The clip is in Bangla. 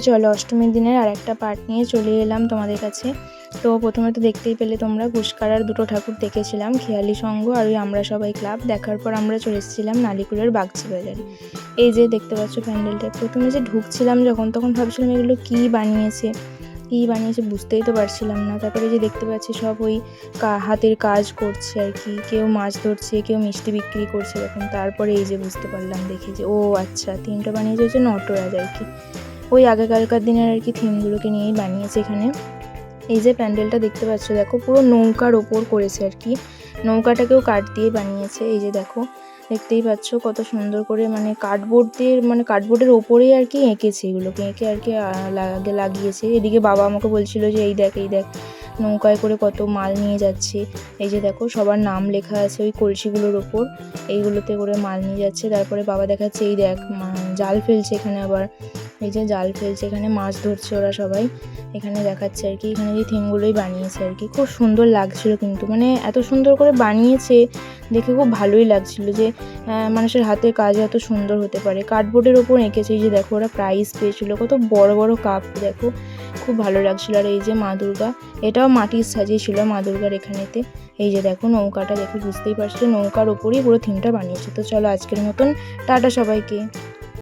চলো অষ্টমীর দিনের আর একটা পার্ট নিয়ে চলে এলাম তোমাদের কাছে। তো প্রথমে তো দেখতেই পেলে তোমরা পুষ্কারার দুটো ঠাকুর দেখেছিলাম, খেয়ালি সংঘ আর ওই আমরা সবাই ক্লাব। দেখার পর আমরা চলে এসেছিলাম নালিকুলের বাগচি বাজারে। এই যে দেখতে পাচ্ছ প্যান্ডেলটা। প্রথমে যে ঢুকছিলাম তখন ভাবছিলাম এগুলো কী বানিয়েছে বুঝতেই তো পারছিলাম না। তারপরে যে দেখতে পাচ্ছি সব ওই হাতের কাজ করছে আর কি, কেউ মাছ ধরছে, কেউ মিষ্টি বিক্রি করছে এরকম। তারপরে এই যে বুঝতে পারলাম দেখে যে ও আচ্ছা থিমটা বানিয়েছে হচ্ছে নটরাজ আর কি, ওই আগেকালকার দিনের আর কি থিমগুলোকে নিয়েই বানিয়েছে এখানে। এই যে প্যান্ডেলটা দেখতে পাচ্ছ, দেখো পুরো নৌকার ওপর করেছে আর কি, নৌকাটাকেও কাঠ দিয়ে বানিয়েছে। এই যে দেখো দেখতেই পাচ্ছ কত সুন্দর করে, মানে কার্ডবোর্ডের ওপরেই আর কি এঁকেছে, এগুলোকে এঁকে আর কি লাগিয়েছে। এদিকে বাবা আমাকে বলছিল যে এই দেখ নৌকায় করে কত মাল নিয়ে যাচ্ছে। এই যে দেখো সবার নাম লেখা আছে ওই কলসিগুলোর ওপর, এইগুলোতে করে মাল নিয়ে যাচ্ছে। তারপরে বাবা দেখাচ্ছে এই দেখ জাল ফেলছে এখানে, আবার এই যে জাল ফেলছে এখানে, মাছ ধরছে ওরা সবাই এখানে দেখাচ্ছে আর কি। এখানে যে থিমগুলোই বানিয়েছে আর কি, খুব সুন্দর লাগছিল কিন্তু, মানে এত সুন্দর করে বানিয়েছে দেখে খুব ভালোই লাগছিল যে মানুষের হাতের কাজ এত সুন্দর হতে পারে। কার্ডবোর্ডের ওপর এঁকেছে। এই যে দেখো ওরা প্রাইজ পেয়েছিল, কত বড় বড় কাপ দেখো, খুব ভালো লাগছিল। আর এই যে মা দুর্গা, এটাও মাটির সাজিয়েছিল মা দুর্গার এখানেতে। এই যে দেখো নৌকাটা দেখে বুঝতেই পারছো নৌকার ওপরই পুরো থিমটা বানিয়েছে। তো চলো আজকের মতন টাটা সবাইকে।